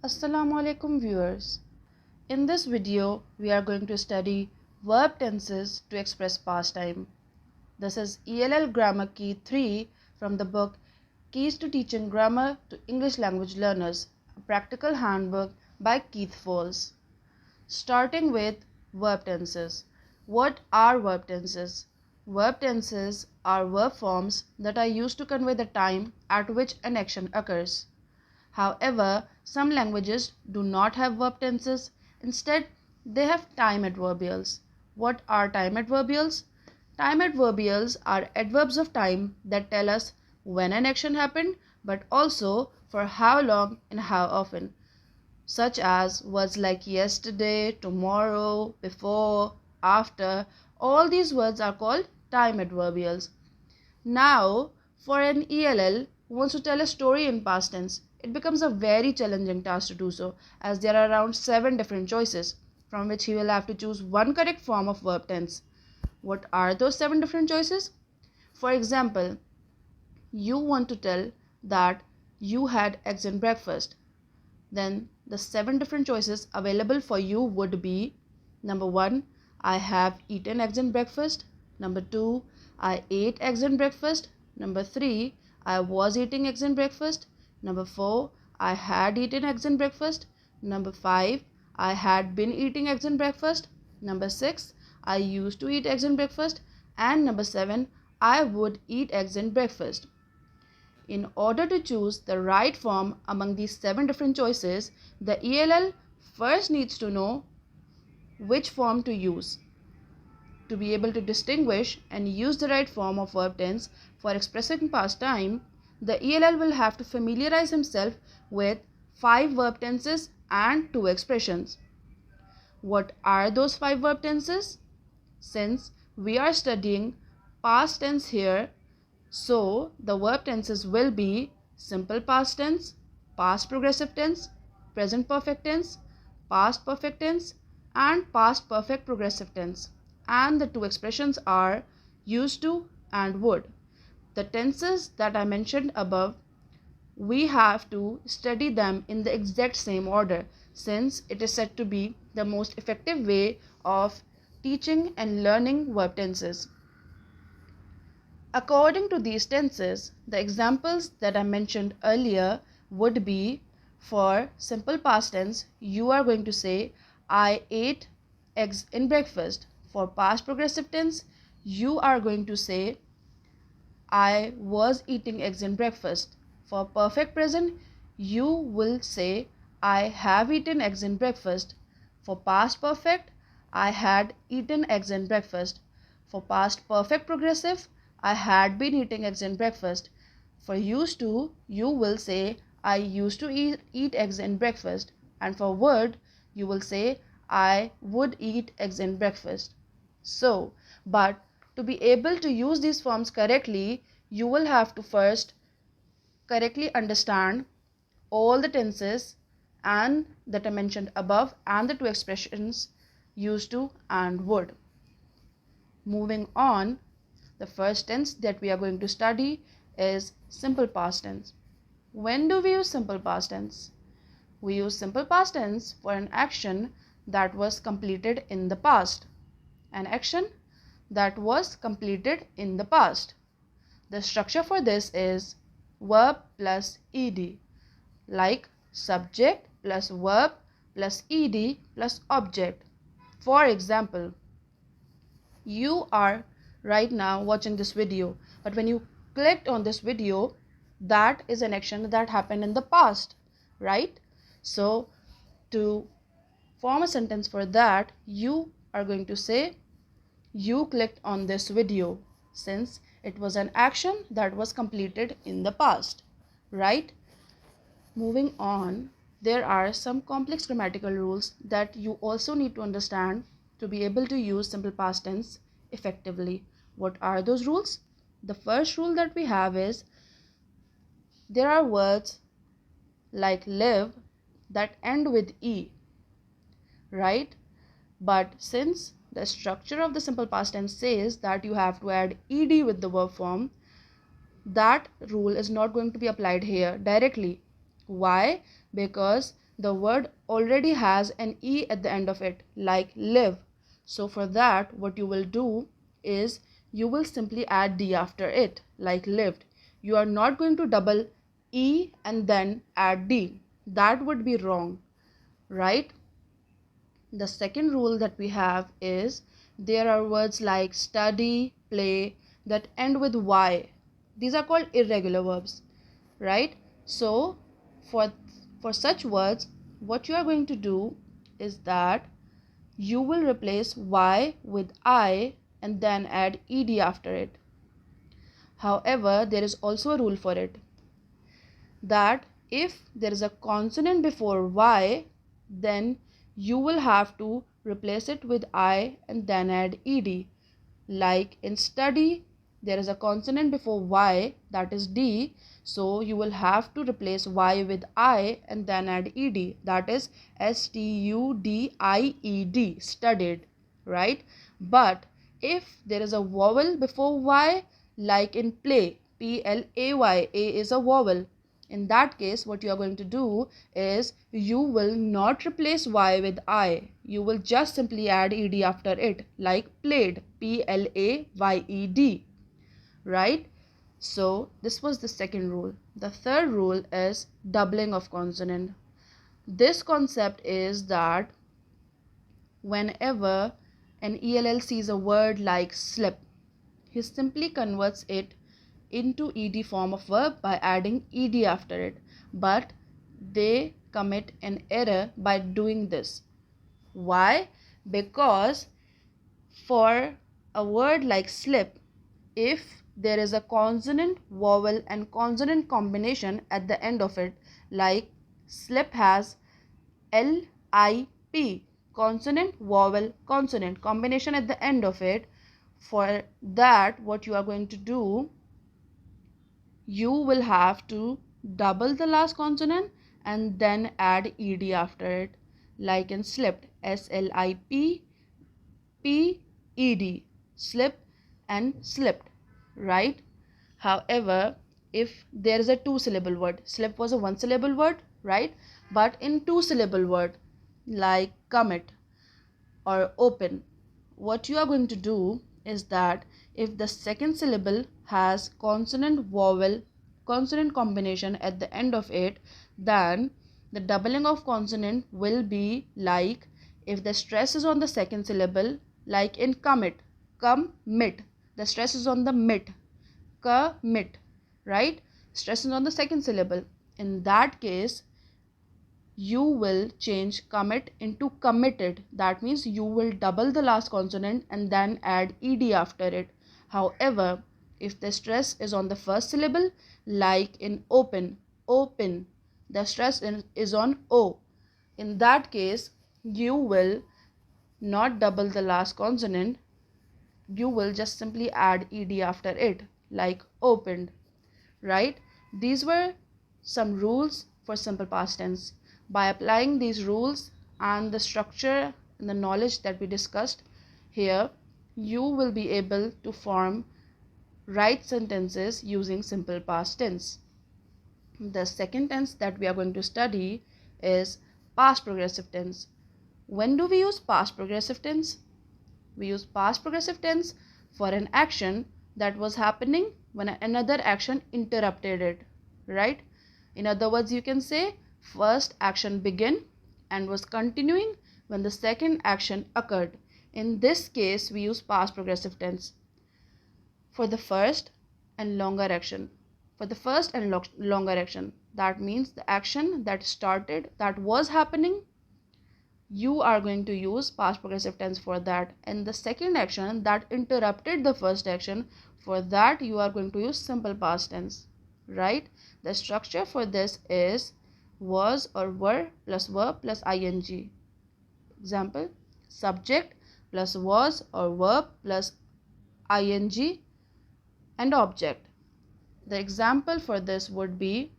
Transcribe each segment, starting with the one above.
Assalamu alaikum viewers. In this video, we are going to study verb tenses to express past time. This is ELL Grammar Key 3 from the book Keys to Teaching Grammar to English Language Learners, a practical handbook by Keith Falls. Starting with verb tenses. What are verb tenses? Verb tenses are verb forms that are used to convey the time at which an action occurs. However, some languages do not have verb tenses. Instead, they have time adverbials. What are time adverbials? Time adverbials are adverbs of time that tell us when an action happened, but also for how long and how often, such as words like yesterday, tomorrow, before, after. All these words are called time adverbials. Now, for an ELL who wants to tell a story in past tense, it becomes a very challenging task to do so, as there are around 7 different choices, from which he will have to choose one correct form of verb tense. What are those 7 different choices? For example, you want to tell that you had eggs in breakfast. Then the 7 different choices available for you would be: number 1, I have eaten eggs in breakfast. Number 2, I ate eggs in breakfast. Number 3, I was eating eggs in breakfast. Number 4, I had eaten eggs in breakfast. Number 5, I had been eating eggs in breakfast. Number 6, I used to eat eggs in breakfast. And number 7, I would eat eggs in breakfast. In order to choose the right form among these 7 different choices, the ELL first needs to know which form to use. To be able to distinguish and use the right form of verb tense for expressing past time, the ELL will have to familiarize himself with 5 verb tenses and 2 expressions. What are those 5 verb tenses? Since we are studying past tense here, so the verb tenses will be simple past tense, past progressive tense, present perfect tense, past perfect tense, and past perfect progressive tense. And the 2 expressions are used to and would. The tenses that I mentioned above, we have to study them in the exact same order, since it is said to be the most effective way of teaching and learning verb tenses. According to these tenses, the examples that I mentioned earlier would be: for simple past tense, you are going to say, I ate eggs in breakfast. For past progressive tense, you are going to say, I was eating eggs in breakfast. For perfect present, you will say, I have eaten eggs in breakfast. For past perfect, I had eaten eggs in breakfast. For past perfect progressive, I had been eating eggs in breakfast. For used to, you will say, I used to eat eggs in breakfast. And for would, you will say, I would eat eggs in breakfast. So, but to be able to use these forms correctly, you will have to first correctly understand all the tenses and that I mentioned above and the 2 expressions used to and would. Moving on, the first tense that we are going to study is simple past tense. When do we use simple past tense? We use simple past tense for an action that was completed in the past. An action that was completed in the past. The structure for this is verb plus ed, like subject plus verb plus ed plus object. For example, you are right now watching this video, but when you clicked on this video, that is an action that happened in the past, right? So to form a sentence for that, you are going to say, you clicked on this video, since it was an action that was completed in the past, right? Moving on, there are some complex grammatical rules that you also need to understand to be able to use simple past tense effectively. What are those rules? The first rule that we have is, there are words like live that end with e, right? But since the structure of the simple past tense says that you have to add ed with the verb form, that rule is not going to be applied here directly. Why? Because the word already has an E at the end of it, like live. So for that, what you will do is you will simply add D after it, like lived. You are not going to double E and then add D. That would be wrong, right? The second rule that we have is there are words like study, play that end with Y. These are called irregular verbs, right? So for such words, what you are going to do is that you will replace Y with I and then add ed after it. However, there is also a rule for it, that if there is a consonant before Y, then you will have to replace it with I and then add ed. Like in study, there is a consonant before Y, that is D, so you will have to replace Y with I and then add ed, that is studied, studied, right? But if there is a vowel before Y, like in play, play, A is a vowel. In that case, what you are going to do is you will not replace Y with I. You will just simply add ed after it, like played, played, right? So this was the second rule. The third rule is doubling of consonant. This concept is that whenever an ELL sees a word like slip, he simply converts it into ed form of verb by adding ed after it. But they commit an error by doing this. Why? Because for a word like slip, if there is a consonant, vowel and consonant combination at the end of it, like slip has LIP, consonant, vowel, consonant combination at the end of it, for that what you are going to do, you will have to double the last consonant and then add ed after it, like in slipped, SLIP, PED, slip and slipped, right? However, if there is a two-syllable word, slip was a one-syllable word, right? But in two-syllable word like commit or open, what you are going to do is that if the second syllable has consonant, vowel, consonant combination at the end of it, then the doubling of consonant will be like, if the stress is on the second syllable, like in commit, commit, the stress is on the mit, commit, right? Stress is on the second syllable. In that case, you will change commit into committed. That means you will double the last consonant and then add ed after it. However, if the stress is on the first syllable, like in open, open, the stress is on o. In that case, you will not double the last consonant, you will just simply add ed after it, like opened, right? These were some rules for simple past tense. By applying these rules and the structure and the knowledge that we discussed here, you will be able to form right sentences using simple past tense. The second tense that we are going to study is past progressive tense. When do we use past progressive tense? We use past progressive tense for an action that was happening when another action interrupted it, right? In other words, you can say first action began and was continuing when the second action occurred. In this case, we use past progressive tense for the first and longer action. For the first and longer action, that means the action that started, that was happening, you are going to use past progressive tense for that. And the second action that interrupted the first action, for that you are going to use simple past tense, right? The structure for this is was or were plus verb plus ing. Example, subject plus was or verb plus ing and object. The example for this would be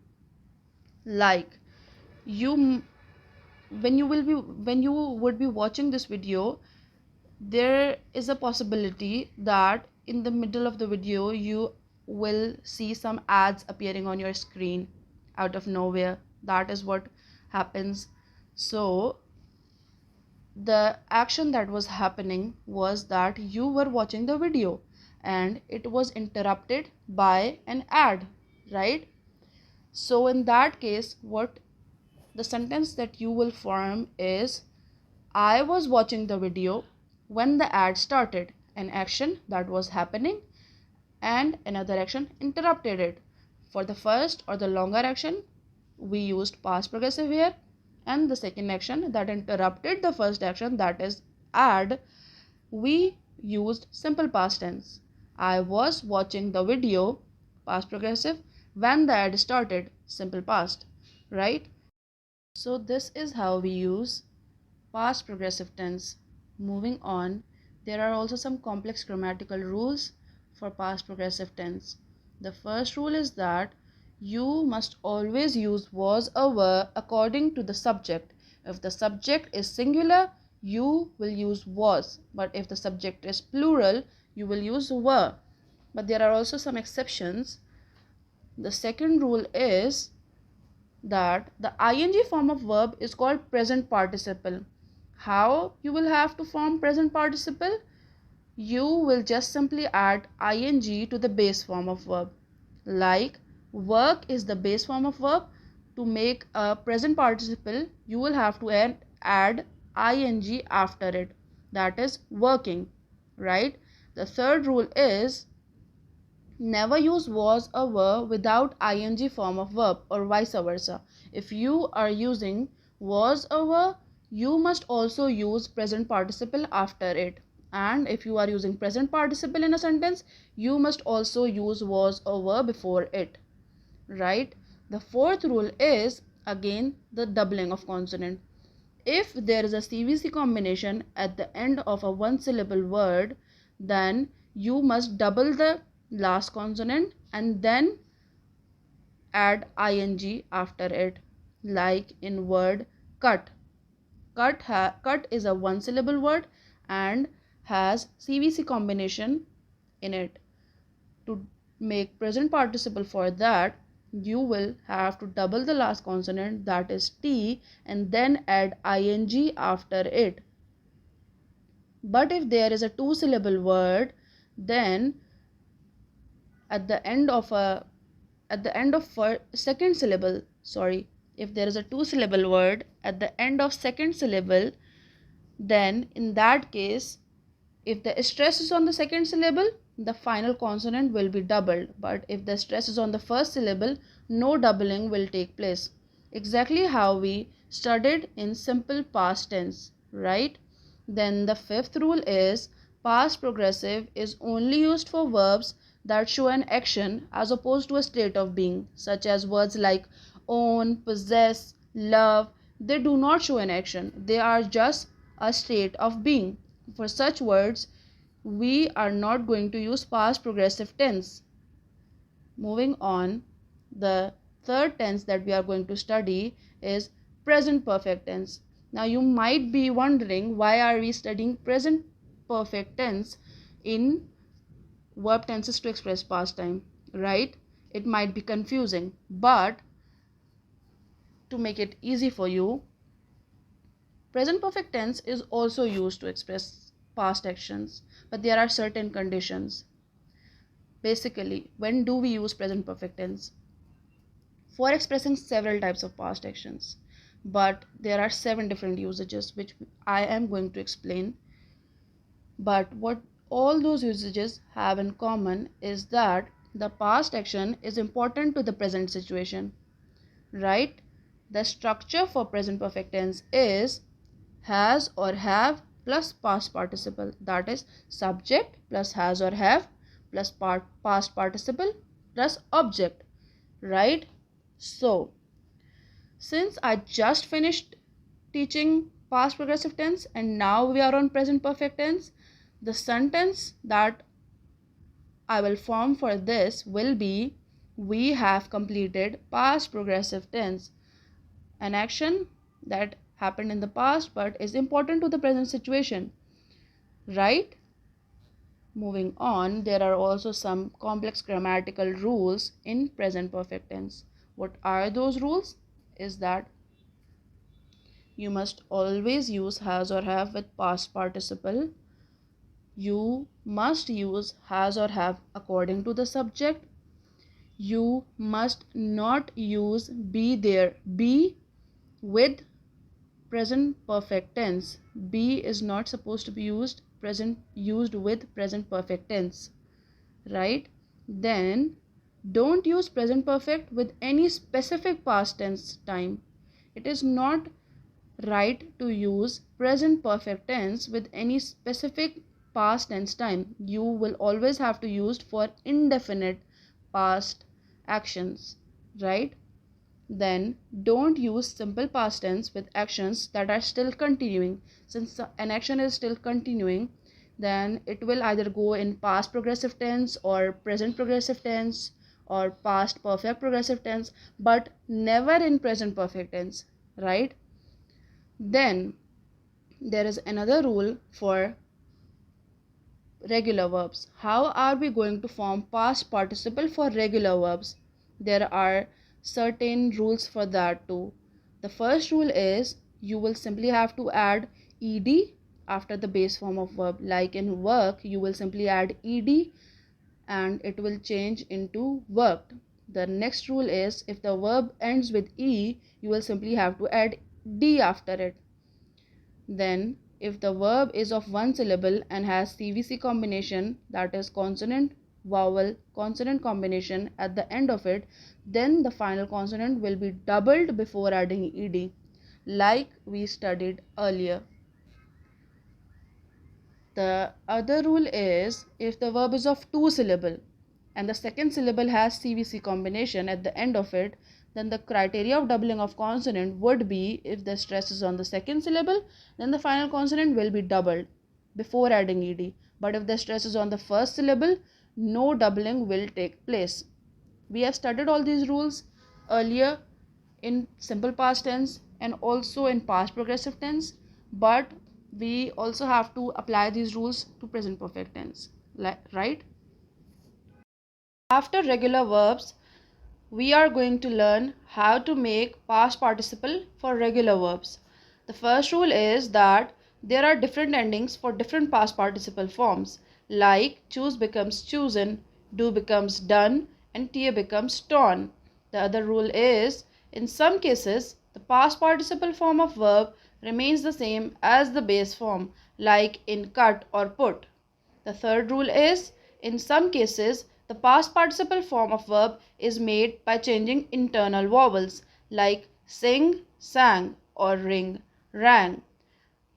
like, you when you would be watching this video, there is a possibility that in the middle of the video you will see some ads appearing on your screen out of nowhere. That is what happens So the action that was happening was that you were watching the video and it was interrupted by an ad, right? So in that case, what the sentence that you will form is, I was watching the video when the ad started. An action that was happening and another action interrupted it. For the first or the longer action, we used past progressive here, and the second action that interrupted the first action, that is ad, we used simple past tense. I was watching the video, past progressive, when the ad started, simple past, right? So this is how we use past progressive tense. Moving on, there are also some complex grammatical rules for past progressive tense. The first rule is that you must always use was or were according to the subject. If the subject is singular, you will use was, but if the subject is plural, you will use were. But there are also some exceptions. The second rule is that the ing form of verb is called present participle. How you will have to form present participle? You will just simply add ing to the base form of verb. Like work is the base form of verb. To make a present participle, you will have to add ing after it. That is working, right? The third rule is never use was or were without ing form of verb or vice versa. If you are using was or were, you must also use present participle after it. And if you are using present participle in a sentence, you must also use was or were before it, right? The fourth rule is again the doubling of consonant. If there is a CVC combination at the end of a one syllable word, then you must double the last consonant and then add ing after it. Like in word cut. Cut is a one syllable word and has CVC combination in it. To make present participle for that, you will have to double the last consonant, that is T, and then add ing after it. But if there is a two syllable word, then at the end of second syllable, sorry, if there is a two syllable word at the end of second syllable, then in that case, if the stress is on the second syllable, the final consonant will be doubled. But if the stress is on the first syllable, no doubling will take place. Exactly how we studied in simple past tense, right? Then the fifth rule is past progressive is only used for verbs that show an action as opposed to a state of being, such as words like own, possess, love. They do not show an action, they are just a state of being. For such words, we are not going to use past progressive tense. Moving on, the third tense that we are going to study is present perfect tense. Now you might be wondering, why are we studying present perfect tense in verb tenses to express past time, right? It might be confusing, but to make it easy for you, present perfect tense is also used to express past actions, but there are certain conditions. Basically, when do we use present perfect tense? For expressing several types of past actions, but there are 7 different usages which I am going to explain. But what all those usages have in common is that the past action is important to the present situation, right? The structure for present perfect tense is has or have plus past participle, that is subject plus has or have plus past participle plus object, right? So since I just finished teaching past progressive tense and now we are on present perfect tense, the sentence that I will form for this will be, we have completed past progressive tense, an action that happened in the past but is important to the present situation, right? Moving on, there are also some complex grammatical rules in present perfect tense. What are those rules? Is that you must always use has or have with past participle. You must use has or have according to the subject. You must not use be there. Be with present perfect tense. Be is not supposed to be used with present perfect tense, right? Then don't use present perfect with any specific past tense time. It is not right to use present perfect tense with any specific past tense time. You will always have to use for indefinite past actions, right? Then don't use simple past tense with actions that are still continuing. Since an action is still continuing, then it will either go in past progressive tense or present progressive tense or past perfect progressive tense, but never in present perfect tense, right? Then there is another rule for regular verbs. How are we going to form past participle for regular verbs? There are certain rules for that too. The first rule is you will simply have to add ed after the base form of verb. Like in work, you will simply add ed and it will change into worked. The next rule is if the verb ends with e, you will simply have to add d after it. Then, if the verb is of one syllable and has CVC combination, that is consonant, vowel, consonant combination at the end of it, then the final consonant will be doubled before adding ed, like we studied earlier. The other rule is if the verb is of two syllable and the second syllable has CVC combination at the end of it, then the criteria of doubling of consonant would be if the stress is on the second syllable, then the final consonant will be doubled before adding ed. But if the stress is on the first syllable, no doubling will take place. We have studied all these rules earlier in simple past tense and also in past progressive tense, but we also have to apply these rules to present perfect tense, right? After regular verbs, we are going to learn how to make past participle for regular verbs. The first rule is that there are different endings for different past participle forms, like choose becomes chosen, do becomes done, and tear becomes torn. The other rule is in some cases the past participle form of verb remains the same as the base form, like in cut or put. The third rule is, in some cases, the past participle form of verb is made by changing internal vowels like sing, sang, or ring, rang.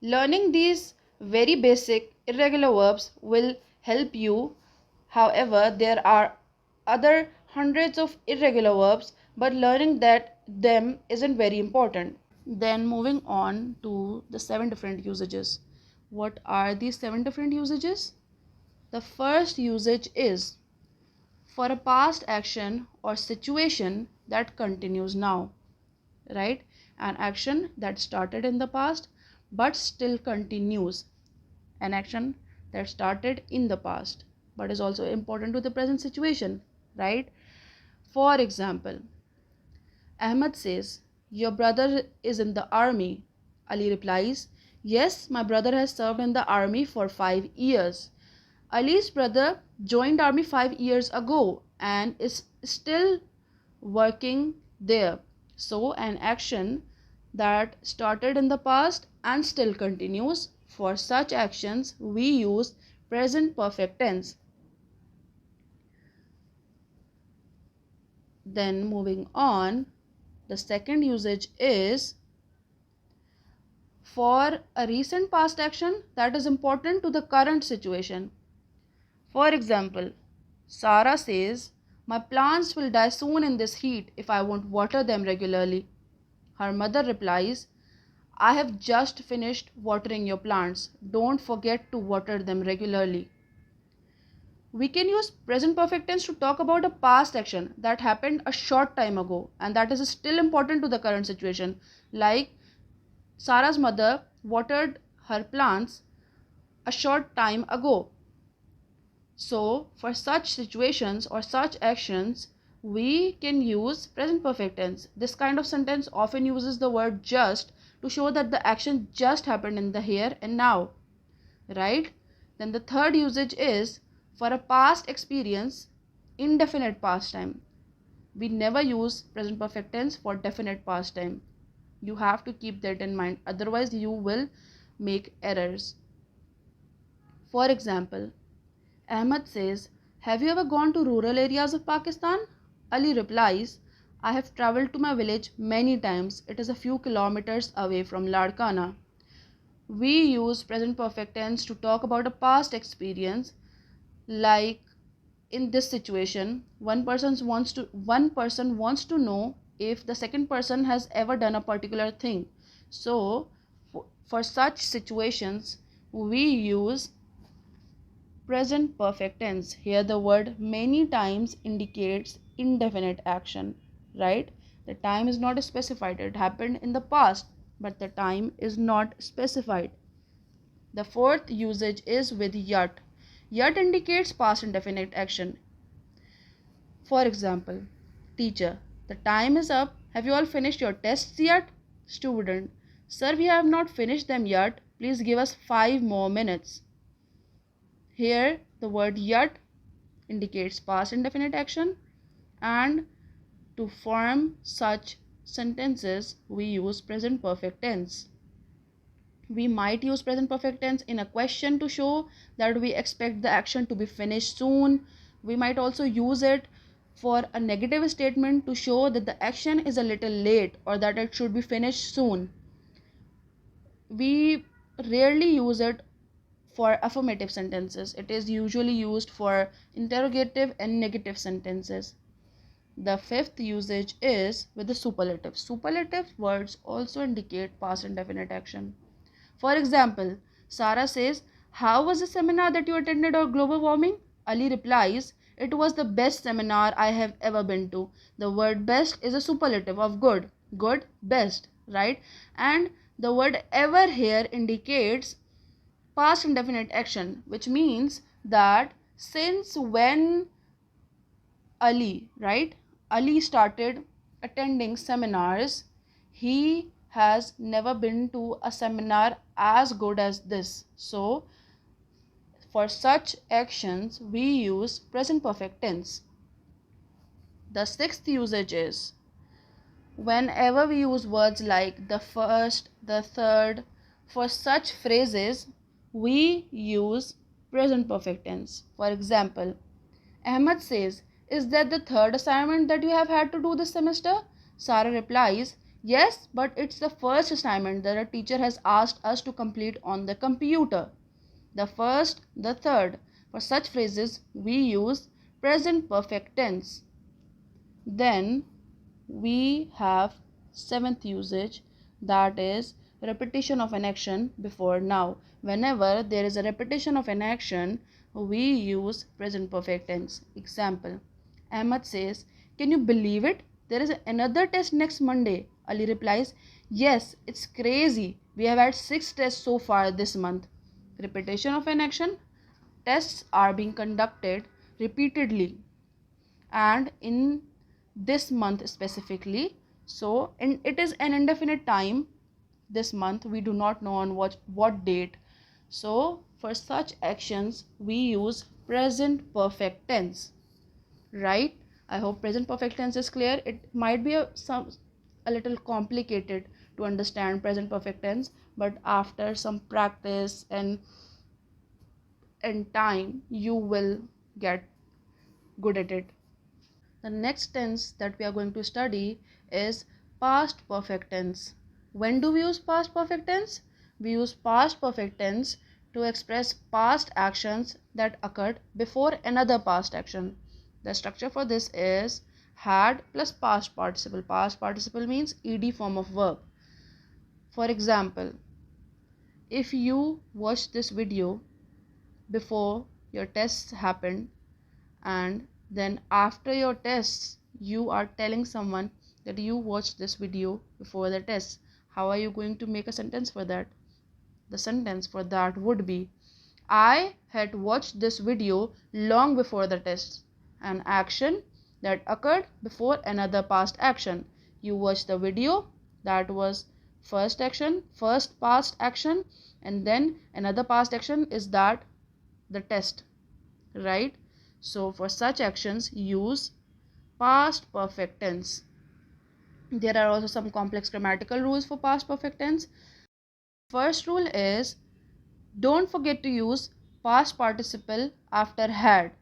Learning these very basic irregular verbs will help you. However, there are other hundreds of irregular verbs, but learning them isn't very important. Then moving on to the 7 different usages. What are these 7 different usages? The first usage is for a past action or situation that continues now, right? An action that started in the past but still continues. An action that started in the past but is also important to the present situation, right? For example, Ahmed says, "Your brother is in the army." Ali replies, "Yes, my brother has served in the army for 5 years." Ali's brother joined army 5 years ago and is still working there. So an action that started in the past and still continues, for such actions we use present perfect tense. Then moving on, the second usage is for a recent past action that is important to the current situation. For example, Sarah says, "My plants will die soon in this heat if I won't water them regularly." Her mother replies, "I have just finished watering your plants. Don't forget to water them regularly." We can use present perfect tense to talk about a past action that happened a short time ago and that is still important to the current situation. Like Sarah's mother watered her plants a short time ago. So, for such situations or such actions, we can use present perfect tense. This kind of sentence often uses the word just to show that the action just happened in the here and now, right? Then the third usage is for a past experience, indefinite past time. We never use present perfect tense for definite past time. You have to keep that in mind, otherwise you will make errors. For example, Ahmed says, "Have you ever gone to rural areas of Pakistan?" Ali replies, "I have traveled to my village many times. It is a few kilometers away from Ladkana." We use present perfect tense to talk about a past experience, like in this situation, one person wants to know if the second person has ever done a particular thing. So for such situations we use present perfect tense. Here the word many times indicates indefinite action, right? The time is not specified. It happened in the past, but the time is not specified. The fourth usage is with yet. Yet indicates past indefinite action. For example, teacher, "The time is up. Have you all finished your tests yet?" Student, "Sir, we have not finished them yet. Please give us 5 more minutes." Here, the word yet indicates past indefinite action, and to form such sentences, we use present perfect tense. We might use present perfect tense in a question to show that we expect the action to be finished soon. We might also use it for a negative statement to show that the action is a little late or that it should be finished soon. We rarely use it for affirmative sentences. It is usually used for interrogative and negative sentences. The fifth usage is with the superlative. Superlative words also indicate past indefinite action. For example, Sarah says, "How was the seminar that you attended on global warming?" Ali replies, "It was the best seminar I have ever been to." The word best is a superlative of good. Good, best, right? And the word ever here indicates past indefinite action, which means that since when right? Ali started attending seminars, he has never been to a seminar as good as this. So, for such actions, we use present perfect tense. The sixth usage is whenever we use words like the first, the third, for such phrases, we use present perfect tense. For example, Ahmed says, "Is that the third assignment that you have had to do this semester?" Sarah replies, "Yes, but it's the first assignment that a teacher has asked us to complete on the computer." The first, the third. For such phrases, we use present perfect tense. Then we have seventh usage, that is repetition of an action before now. Whenever there is a repetition of an action, we use present perfect tense. Example, Ahmed says, "Can you believe it? There is another test next Monday." Ali replies, "Yes, it's crazy. We have had 6 tests so far this month." Repetition of an action. Tests are being conducted repeatedly and in this month specifically. So it is an indefinite time. This month we do not know on what date. So for such actions we use present perfect tense, right? I hope present perfect tense is clear. It might be a little complicated to understand present perfect tense, but after some practice and time you will get good at it. The next tense that we are going to study is past perfect tense. When do we use past perfect tense? We use past perfect tense to express past actions that occurred before another past action. The structure for this is had plus past participle. Past participle means ed form of verb. For example, if you watched this video before your tests happened, and then after your tests you are telling someone that you watched this video before the test, how are you going to make a sentence for that? The sentence for that would be, "I had watched this video long before the test." An action that occurred before another past action. You watched the video that was First action, first past action, and then another past action is that the test, right? So for such actions, use past perfect tense. There are also some complex grammatical rules for past perfect tense. First rule is don't forget to use past participle after had.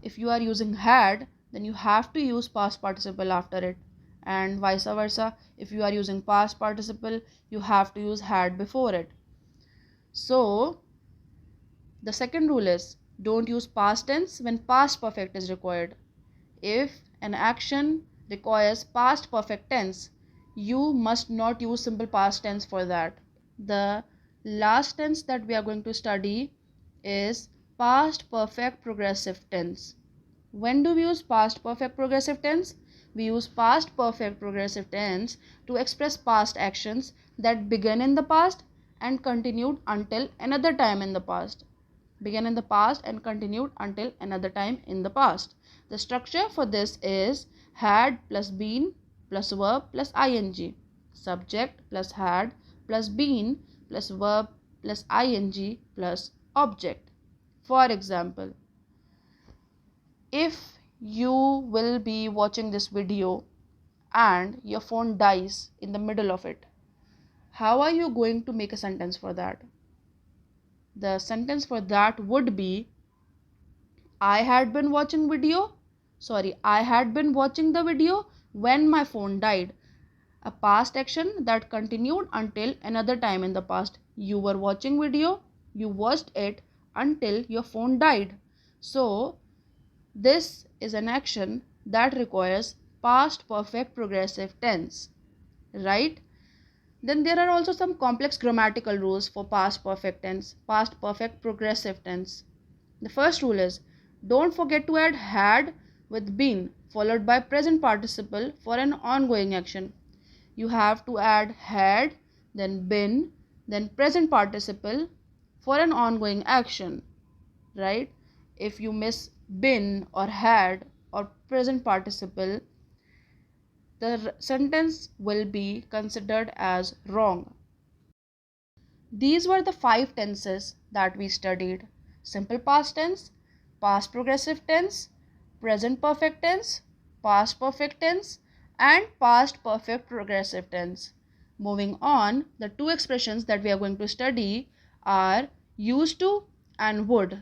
If you are using had, then you have to use past participle after it, and vice versa. If you are using past participle, you have to use had before it. So the second rule is don't use past tense when past perfect is required. If an action requires past perfect tense, you must not use simple past tense for that. The last tense that we are going to study is past perfect progressive tense. When do we use past perfect progressive tense? We use past perfect progressive tense to express past actions that began in the past and continued until another time in the past. Began in the past and continued until another time in the past. The structure for this is had plus been plus verb plus ing. Subject plus had plus been plus verb plus ing plus object. For example, if you will be watching this video and your phone dies in the middle of it, how are you going to make a sentence for that? The sentence for that would be I had been watching the video when my phone died. A past action that continued until another time in the past. You were watching video, you watched it until your phone died. So this is an action that requires past perfect progressive tense, right? Then there are also some complex grammatical rules for past perfect tense, past perfect progressive tense. The first rule is don't forget to add had with been followed by present participle for an ongoing action. You have to add had, then been, then present participle for an ongoing action, right? If you miss been or had or present participle, the sentence will be considered as wrong. These were the 5 tenses that we studied: simple past tense, past progressive tense, present perfect tense, past perfect tense, and past perfect progressive tense. Moving on, the 2 expressions that we are going to study are used to and would.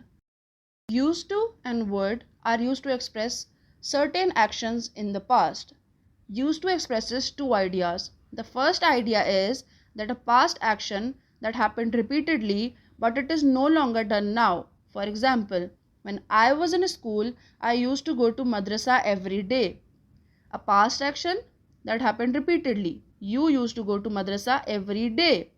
Used to and would are used to express certain actions in the past. Used to expresses 2 ideas. The first idea is that a past action that happened repeatedly but it is no longer done now. For example, when I was in school, I used to go to madrasa every day. A past action that happened repeatedly. You used to go to madrasa every day,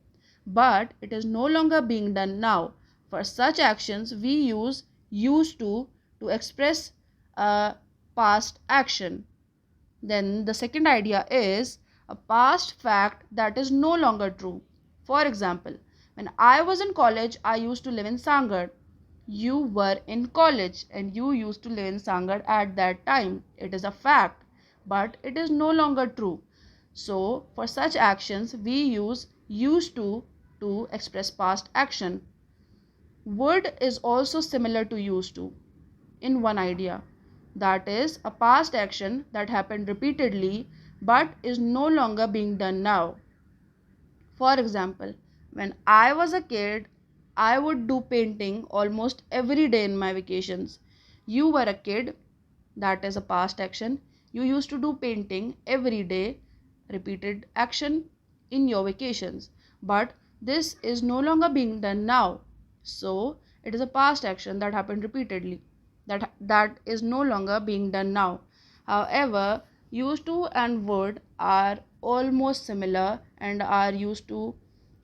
but it is no longer being done now. For such actions, we use used to express a past action. Then the second idea is a past fact that is no longer true. For example, when I was in college, I used to live in Sangar. You were in college and you used to live in Sangar at that time. It is a fact, but it is no longer true. So, for such actions, we use used to express past action. Would is also similar to used to in one idea. That is a past action that happened repeatedly but is no longer being done now. For example, when I was a kid, I would do painting almost every day in my vacations. You were a kid, that is a past action. You used to do painting every day, repeated action in your vacations. But this is no longer being done now. So, it is a past action that happened repeatedly. That is no longer being done now. However, used to and would are almost similar and are used to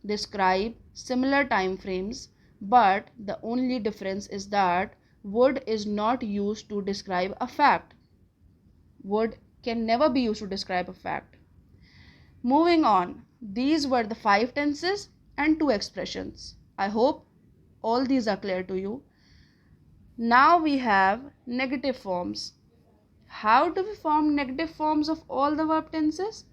describe similar time frames, but the only difference is that would is not used to describe a fact. Would can never be used to describe a fact. Moving on, these were the 5 tenses and 2 expressions. I hope all these are clear to you. Now we have negative forms. How do we form negative forms of all the verb tenses?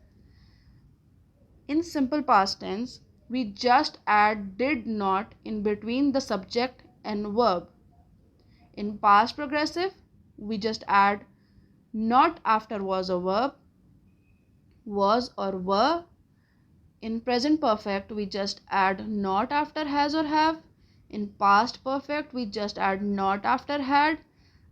In simple past tense, we just add did not in between the subject and verb. In past progressive, we just add not after was or verb, was or were. In present perfect, we just add not after has or have. In past perfect, we just add not after had.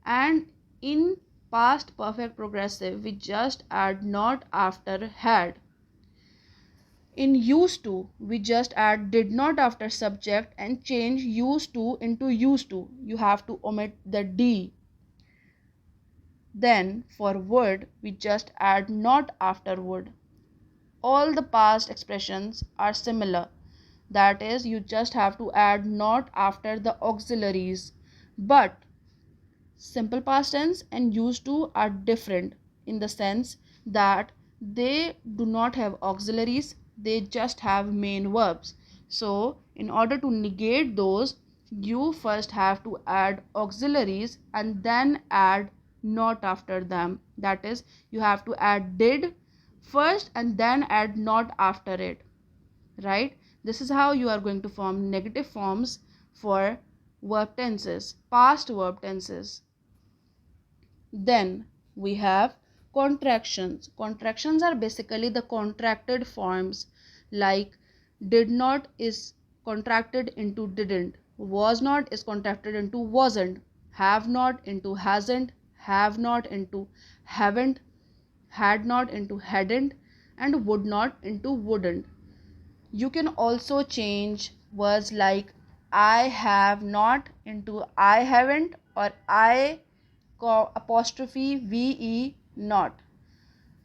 And in past perfect progressive, we just add not after had. In used to, we just add did not after subject and change used to into used to. You have to omit the D. Then for would, we just add not after would. All the past expressions are similar. That is, you just have to add not after the auxiliaries. But simple past tense and used to are different in the sense that they do not have auxiliaries, they just have main verbs. So in order to negate those, you first have to add auxiliaries and then add not after them. That is, you have to add did first and then add not after it, right? This is how you are going to form negative forms for verb tenses, past verb tenses. Then we have contractions. Contractions are basically the contracted forms, like did not is contracted into didn't, was not is contracted into wasn't, have not into hasn't, have not into haven't, had not into hadn't, and would not into wouldn't. You can also change words like I have not into I haven't, or I apostrophe ve not,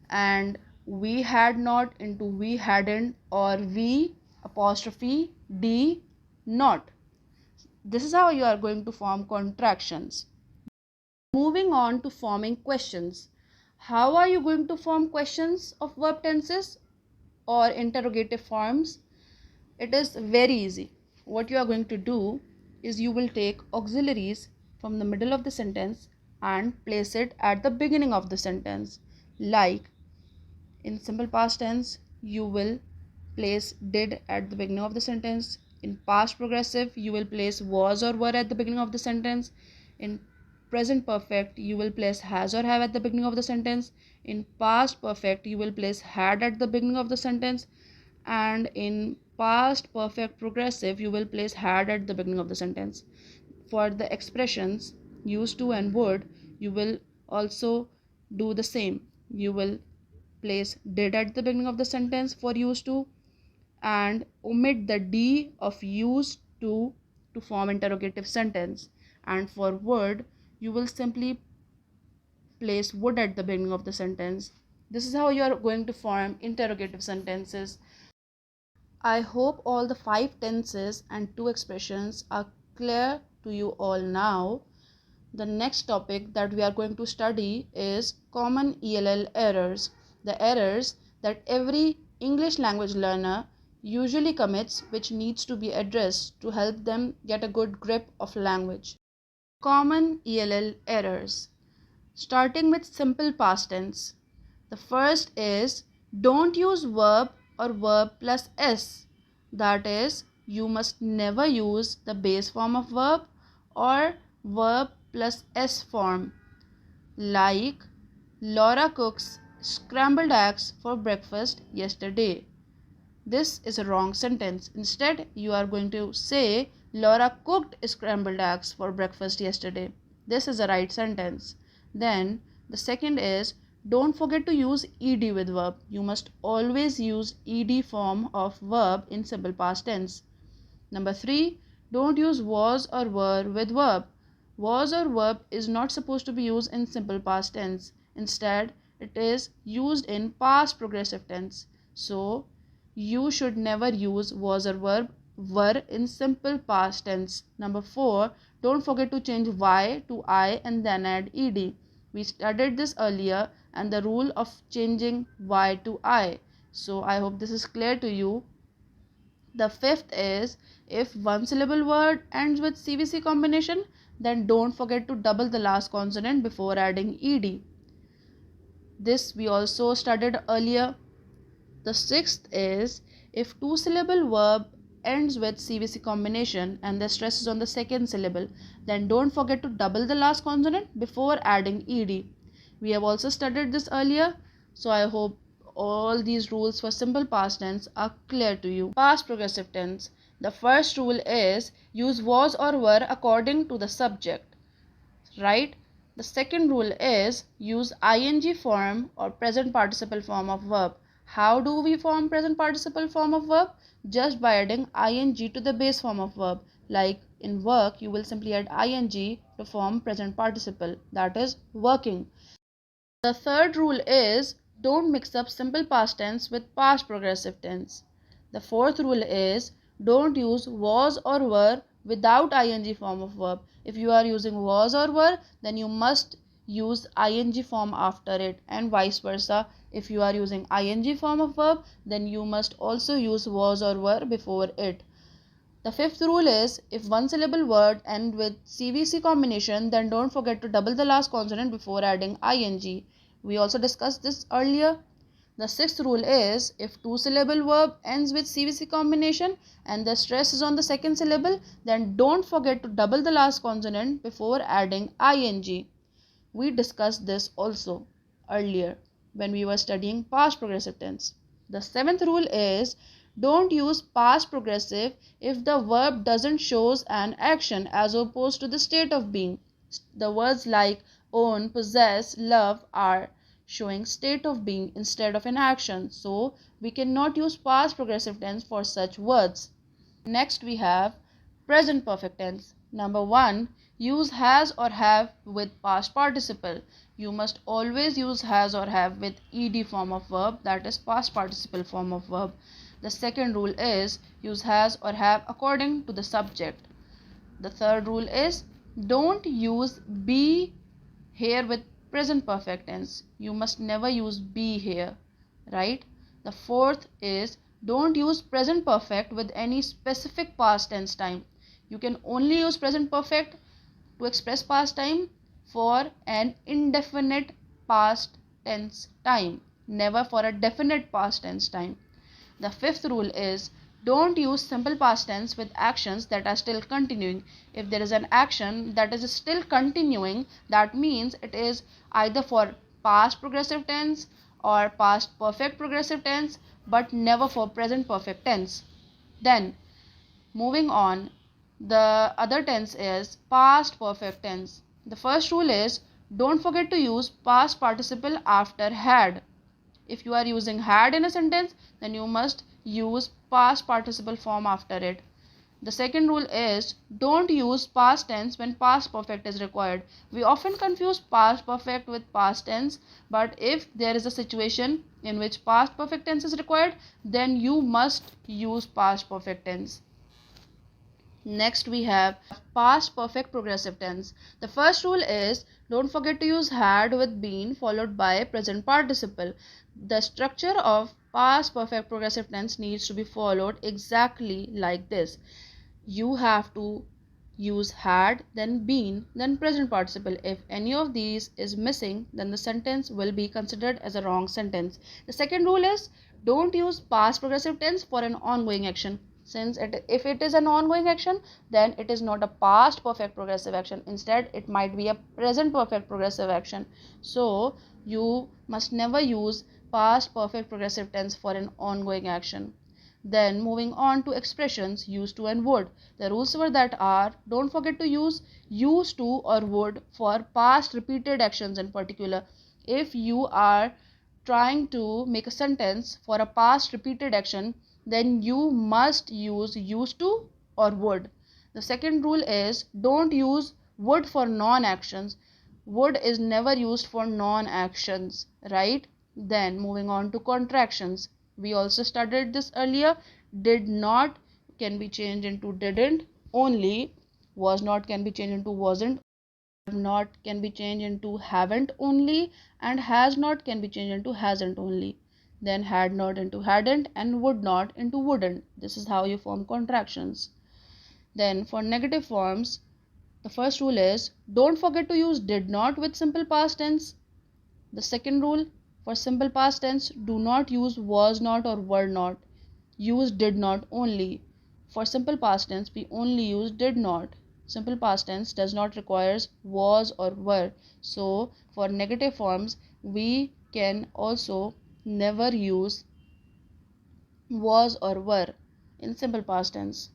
and we had not into we hadn't, or we apostrophe d not. This is how you are going to form contractions. Moving on to forming questions. How are you going to form questions of verb tenses or interrogative forms? It is very easy. What you are going to do is you will take auxiliaries from the middle of the sentence and place it at the beginning of the sentence. Like in simple past tense, you will place did at the beginning of the sentence. In past progressive, you will place was or were at the beginning of the sentence. In present perfect, you will place has or have at the beginning of the sentence. In past perfect, you will place had at the beginning of the sentence. And in past perfect progressive, you will place had at the beginning of the sentence. For the expressions used to and would, you will also do the same. You will place did at the beginning of the sentence for used to, and omit the D of used to form interrogative sentence. And for would, you will simply place would at the beginning of the sentence. This is how you are going to form interrogative sentences. I hope all the 5 tenses and 2 expressions are clear to you all now. The next topic that we are going to study is common ELL errors. The errors that every English language learner usually commits, which needs to be addressed to help them get a good grip of language. Common ELL errors. Starting with simple past tense. The first is don't use verb or verb plus s. That is, you must never use the base form of verb or verb plus s form. Like Laura cooks scrambled eggs for breakfast yesterday. This is a wrong sentence. Instead, you are going to say Laura cooked scrambled eggs for breakfast yesterday. This is a right sentence. Then the second is don't forget to use ed with verb. You must always use ed form of verb in simple past tense. Number 3, don't use was or were with verb. Was or verb is not supposed to be used in simple past tense. Instead, it is used in past progressive tense. So, you should never use was or verb were in simple past tense. Number 4, don't forget to change y to I and then add ed. We studied this earlier and the rule of changing y to I. So, I hope this is clear to you. The fifth is if one syllable word ends with CVC combination, then don't forget to double the last consonant before adding ed. This we also studied earlier. The sixth is if two-syllable verb ends with CVC combination and the stress is on the second syllable, then don't forget to double the last consonant before adding ed. We have also studied this earlier, so I hope all these rules for simple past tense are clear to you. Past progressive tense. The first rule is use was or were according to the subject, right? The second rule is use ing form or present participle form of verb. How do we form present participle form of verb? Just by adding ing to the base form of verb. Like in work, you will simply add ing to form present participle, that is working. The third rule is don't mix up simple past tense with past progressive tense. The fourth rule is don't use was or were without ing form of verb. If you are using was or were, then you must use ing form after it, and vice versa. If you are using ing form of verb, then you must also use was or were before it. The fifth rule is if one syllable word ends with CVC combination, then don't forget to double the last consonant before adding ing. We also discussed this earlier. The sixth rule is if two-syllable verb ends with CVC combination and the stress is on the second syllable, then don't forget to double the last consonant before adding ing. We discussed this also earlier when we were studying past progressive tense. The seventh rule is don't use past progressive if the verb doesn't shows an action as opposed to the state of being. The words like own, possess, love are showing state of being instead of an action. So we cannot use past progressive tense for such words. Next we have present perfect tense. Number 1, use has or have with past participle. You must always use has or have with ed form of verb, that is past participle form of verb. The second rule is use has or have according to the subject. The third rule is don't use be here with present perfect tense. You must never use be here, right? The fourth is don't use present perfect with any specific past tense time. You can only use present perfect to express past time for an indefinite past tense time, never for a definite past tense time. The fifth rule is don't use simple past tense with actions that are still continuing. If there is an action that is still continuing, that means it is either for past progressive tense or past perfect progressive tense, but never for present perfect tense. Then, moving on, the other tense is past perfect tense. The first rule is don't forget to use past participle after had. If you are using had in a sentence, then you must use past participle form after it. The second rule is don't use past tense when past perfect is required. We often confuse past perfect with past tense, but if there is a situation in which past perfect tense is required, then you must use past perfect tense. Next we have past perfect progressive tense. The first rule is don't forget to use had with been followed by present participle. The structure of past perfect progressive tense needs to be followed exactly like this. You have to use had, then been, then present participle. If any of these is missing, then the sentence will be considered as a wrong sentence. The second rule is don't use past progressive tense for an ongoing action. Since if it is an ongoing action, then it is not a past perfect progressive action. Instead, it might be a present perfect progressive action. So you must never use past perfect progressive tense for an ongoing action. Then moving on to expressions used to and would. The rules were that are don't forget to use used to or would for past repeated actions in particular. If you are trying to make a sentence for a past repeated action, then you must use used to or would. The second rule is don't use would for non-actions. Would is never used for non-actions, right? Then moving on to contractions. We also studied this earlier. Did not can be changed into didn't only. Was not can be changed into wasn't. Have not can be changed into haven't only, and has not can be changed into hasn't only. Then had not into hadn't, and would not into wouldn't. This is how you form contractions. Then for negative forms, the first rule is don't forget to use did not with simple past tense. The second rule, For simple past tense, do not use was not or were not. Use did not only. For simple past tense, we only use did not. Simple past tense does not require was or were. So, for negative forms, we can also never use was or were in simple past tense.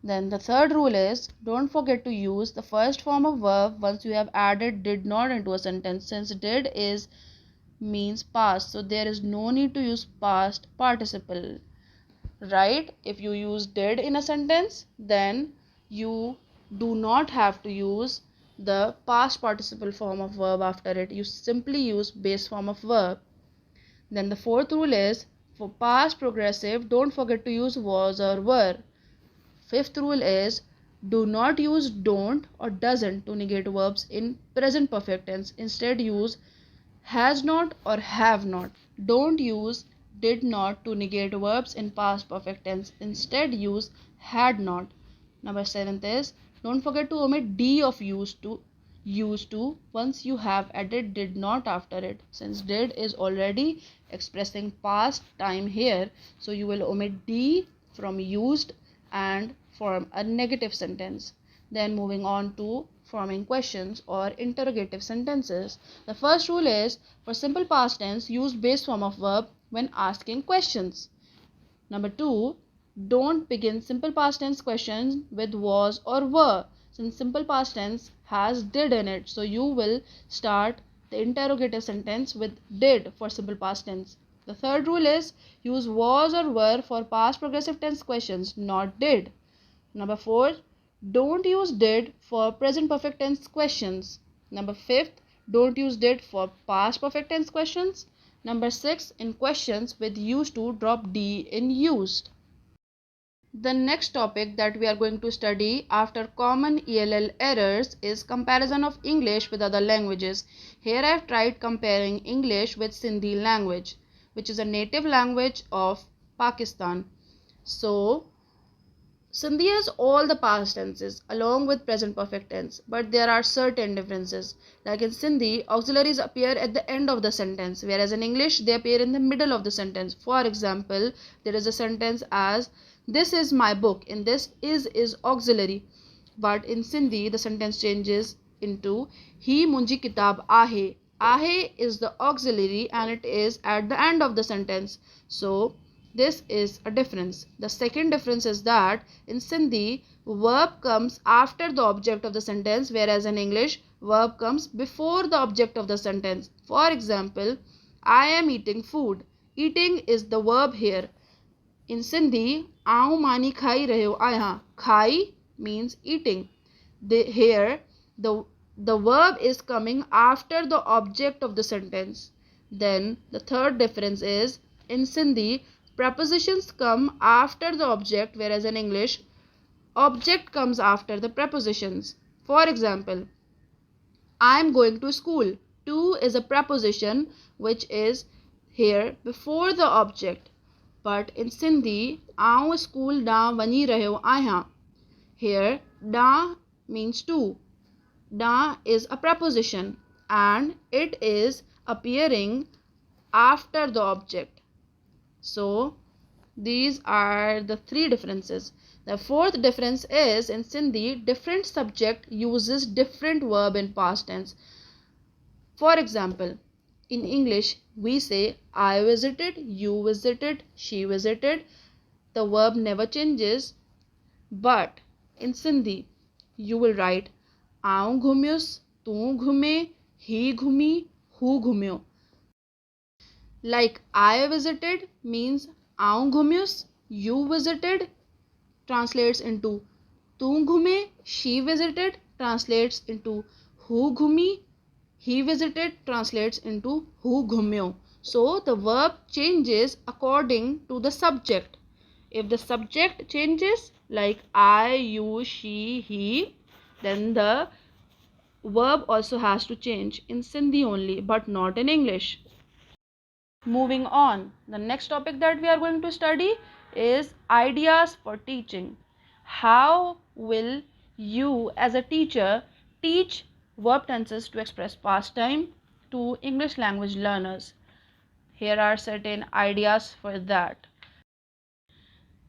Then the third rule is don't forget to use the first form of verb once you have added did not into a sentence, since did is means past, so there is no need to use past participle, right? If you use did in a sentence, then you do not have to use the past participle form of verb after it. You simply use base form of verb. Then the fourth rule is for past progressive, don't forget to use was or were. Fifth rule is do not use don't or doesn't to negate verbs in present perfect tense. Instead, use has not or have not. Don't use did not to negate verbs in past perfect tense. Instead, use had not. Number seventh is don't forget to omit D of used to once you have added did not after it. Since did is already expressing past time here, so you will omit D from used and form a negative sentence. Then moving on to forming questions or interrogative sentences. The first rule is for simple past tense, use base form of verb when asking questions. Number 2, don't begin simple past tense questions with was or were, since simple past tense has did in it. So you will start the interrogative sentence with did for simple past tense. The third rule is use was or were for past progressive tense questions, not did. Number 4, don't use did for present perfect tense questions. Number 5, don't use did for past perfect tense questions. Number 6, in questions with used to, drop D in used. The next topic that we are going to study after common ELL errors is comparison of English with other languages. Here I have tried comparing English with Sindhi language, which is a native language of Pakistan. So Sindhi has all the past tenses along with present perfect tense, but there are certain differences. Like in Sindhi, auxiliaries appear at the end of the sentence, whereas in English they appear in the middle of the sentence. For example, there is a sentence as this is my book. In this is auxiliary, but in Sindhi the sentence changes into he munji kitab ahe. Ahe is the auxiliary and it is at the end of the sentence. So this is a difference. The second difference is that in Sindhi, verb comes after the object of the sentence, whereas in English, verb comes before the object of the sentence. For example, I am eating food. Eating is the verb here. In Sindhi, aun mani khai rahe ho aayan. Khai means eating. Here, the verb is coming after the object of the sentence. Then the third difference is in Sindhi, prepositions come after the object, whereas in English, object comes after the prepositions. For example, I am going to school. To is a preposition which is here before the object. But in Sindhi, आऊं school ॾांहुं वञी रहियो आहियां. Here, ॾांहुं means to. ॾांहुं is a preposition and it is appearing after the object. So, these are the three differences. The fourth difference is in Sindhi, different subject uses different verb in past tense. For example, in English, we say I visited, you visited, she visited. The verb never changes. But in Sindhi, you will write आऊं घुमियुस, तू घुमे, he घुमी, हू घुमियो. Like I visited means आऊं घुमियुस, you visited translates into तू घुमे, she visited translates into हू घुमी, he visited translates into हू घुमियो. So the verb changes according to the subject. If the subject changes like I, you, she, he, then the verb also has to change in Sindhi only, but not in English. Moving on, the next topic that we are going to study is ideas for teaching. How will you as a teacher teach verb tenses to express past time to English language learners? Here are certain ideas for that.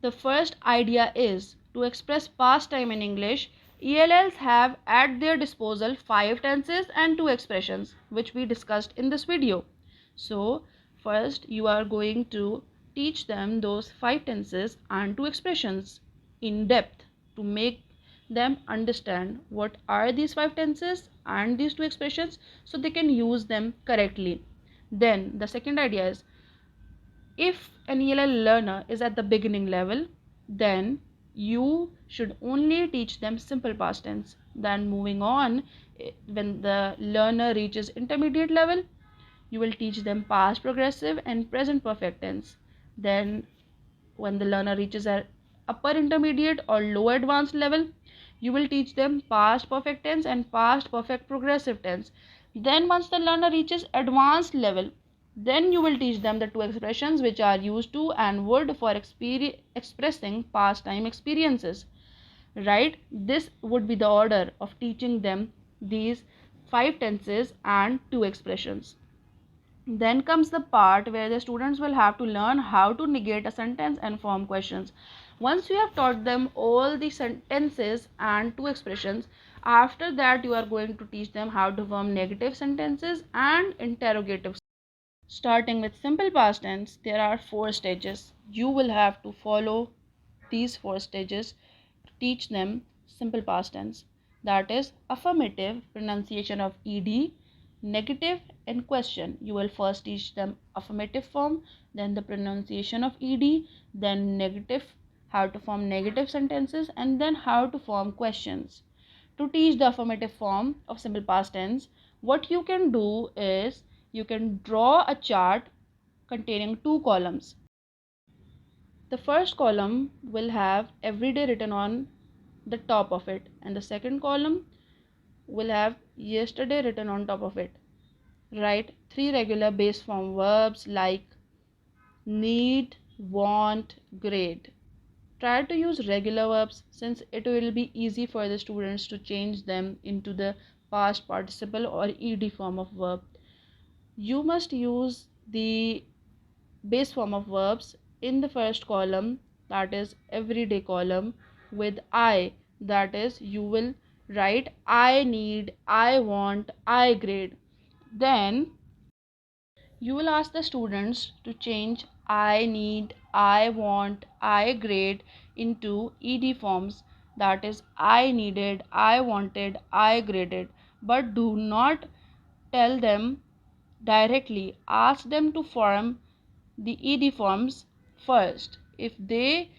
The first idea is to express past time in English. ELLs have at their disposal 5 tenses and 2 expressions, which we discussed in this video. So, first you are going to teach them those 5 tenses and 2 expressions in depth to make them understand what are these 5 tenses and these 2 expressions so they can use them correctly. Then, the second idea is, if an ELL learner is at the beginning level, then you should only teach them simple past tense. Then moving on, when the learner reaches intermediate level, you will teach them past progressive and present perfect tense. Then when the learner reaches a upper intermediate or low advanced level, you will teach them past perfect tense and past perfect progressive tense. Then once the learner reaches advanced level, then you will teach them the 2 expressions which are used to and would for expressing past time experiences. Right? This would be the order of teaching them these 5 tenses and 2 expressions. Then comes the part where the students will have to learn how to negate a sentence and form questions. Once you have taught them all the sentences and 2 expressions, after that you are going to teach them how to form negative sentences and interrogative. Starting with simple past tense, there are 4 stages. You will have to follow these 4 stages to teach them simple past tense. That is affirmative, pronunciation of ed, negative, and question. You will first teach them affirmative form, then the pronunciation of ed, then negative, how to form negative sentences, and then how to form questions. To teach the affirmative form of simple past tense, what you can do is you can draw a chart containing 2 columns. The first column will have everyday written on the top of it, and the second column will have yesterday written on top of it. Write 3 regular base form verbs like need, want, grade. Try to use regular verbs since it will be easy for the students to change them into the past participle or ed form of verb. You must use the base form of verbs in the first column, that is everyday column, with I, that is you will write I need, I want, I grade. Then you will ask the students to change I need, I want, I grade into ed forms, that is I needed, I wanted, I graded. But do not tell them directly. Ask them to form the ed forms first. If they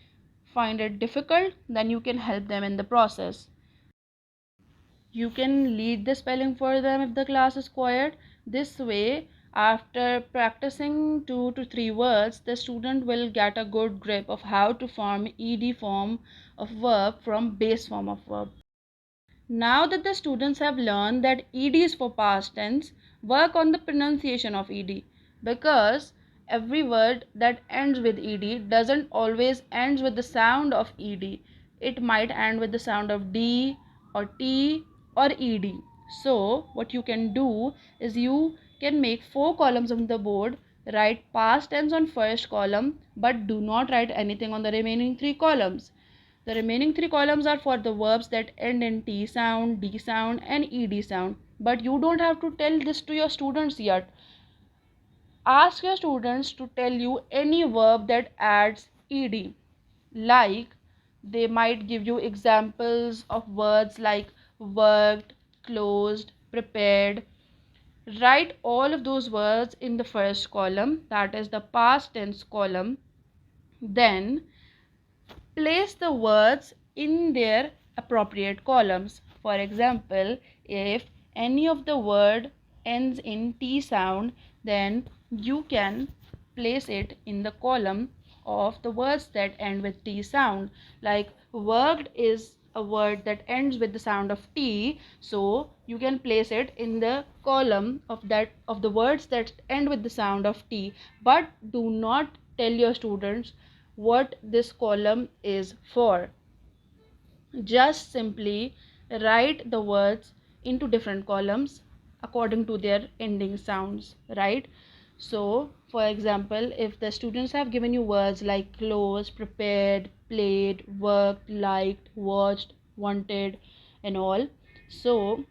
find it difficult, then you can help them in the process. You can lead the spelling for them if the class is quiet. This way, after practicing 2 to 3 words, the student will get a good grip of how to form ed form of verb from base form of verb. Now that the students have learned that ed is for past tense, work on the pronunciation of ed, because every word that ends with ed doesn't always ends with the sound of ed. It might end with the sound of d or t or ed. So what you can do is you can make 4 columns on the board, write past tense on first column, but do not write anything on the remaining 3 columns. The remaining 3 columns are for the verbs that end in T sound, D sound, and ED sound. But you don't have to tell this to your students yet. Ask your students to tell you any verb that adds ED. Like, they might give you examples of words like worked, closed, prepared. Write all of those words in the first column, that is the past tense column. Then place the words in their appropriate columns. For example, if any of the word ends in T sound, then you can place it in the column of the words that end with T sound. Like worked is a word that ends with the sound of T, so you can place it in the column of the words that end with the sound of T. But do not tell your students what this column is for. Just simply write the words into different columns according to their ending sounds, right? So, for example, if the students have given you words like closed, prepared, played, worked, liked, watched, wanted, and all, so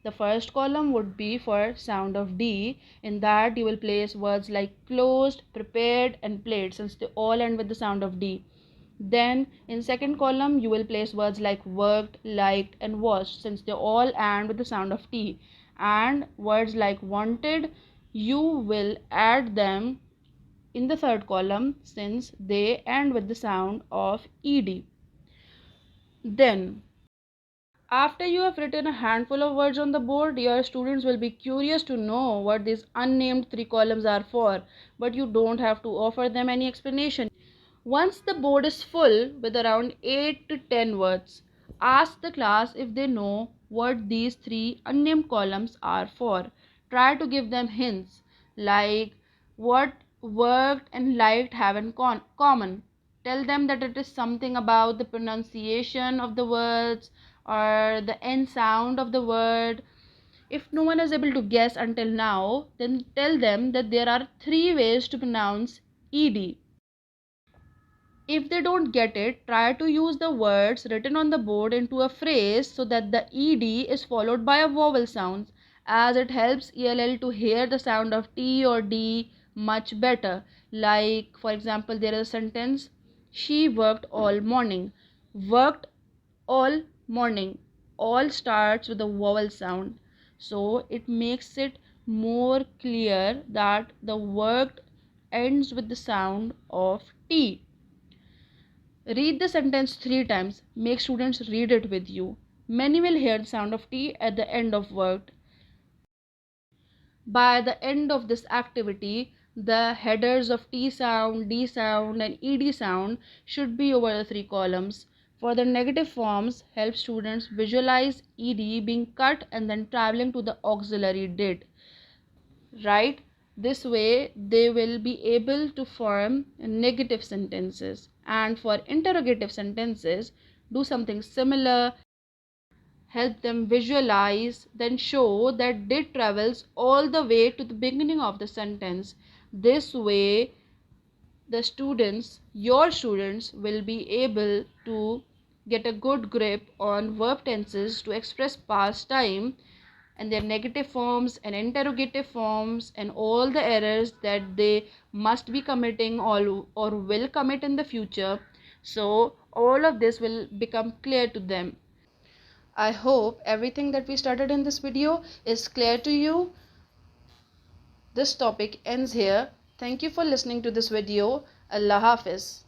the first column would be for sound of D. In that you will place words like closed, prepared, and played, since they all end with the sound of D. Then in second column you will place words like worked, liked, and watched, since they all end with the sound of T. And words like wanted, you will add them in the third column, since they end with the sound of ed. Then after you have written a handful of words on the board, your students will be curious to know what these unnamed three columns are for, but you don't have to offer them any explanation. Once the board is full with around 8 to 10 words, ask the class if they know what these three unnamed columns are for. Try to give them hints like what worked and liked have in common. Tell them that it is something about the pronunciation of the words or the end sound of the word. If no one is able to guess until now, then tell them that there are three ways to pronounce ed. If they don't get it, try to use the words written on the board into a phrase so that the ed is followed by a vowel sound, as it helps ELL to hear the sound of T or D much better. Like, for example, there is a sentence: she worked all morning. Worked all morning. All starts with a vowel sound. So it makes it more clear that the worked ends with the sound of T. Read the sentence 3 times. Make students read it with you. Many will hear the sound of T at the end of worked. By the end of this activity, the headers of T sound, D sound, and ED sound should be over the three columns. For the negative forms, help students visualize ED being cut and then traveling to the auxiliary did. Right? This way they will be able to form negative sentences. And for interrogative sentences, do something similar. Help them visualize, then show that did travels all the way to the beginning of the sentence. This way the students, your students, will be able to get a good grip on verb tenses to express past time and their negative forms and interrogative forms and all the errors that they must be committing or will commit in the future. So all of this will become clear to them. I hope everything that we studied in this video is clear to you. This topic ends here. Thank you for listening to this video. Allah Hafiz.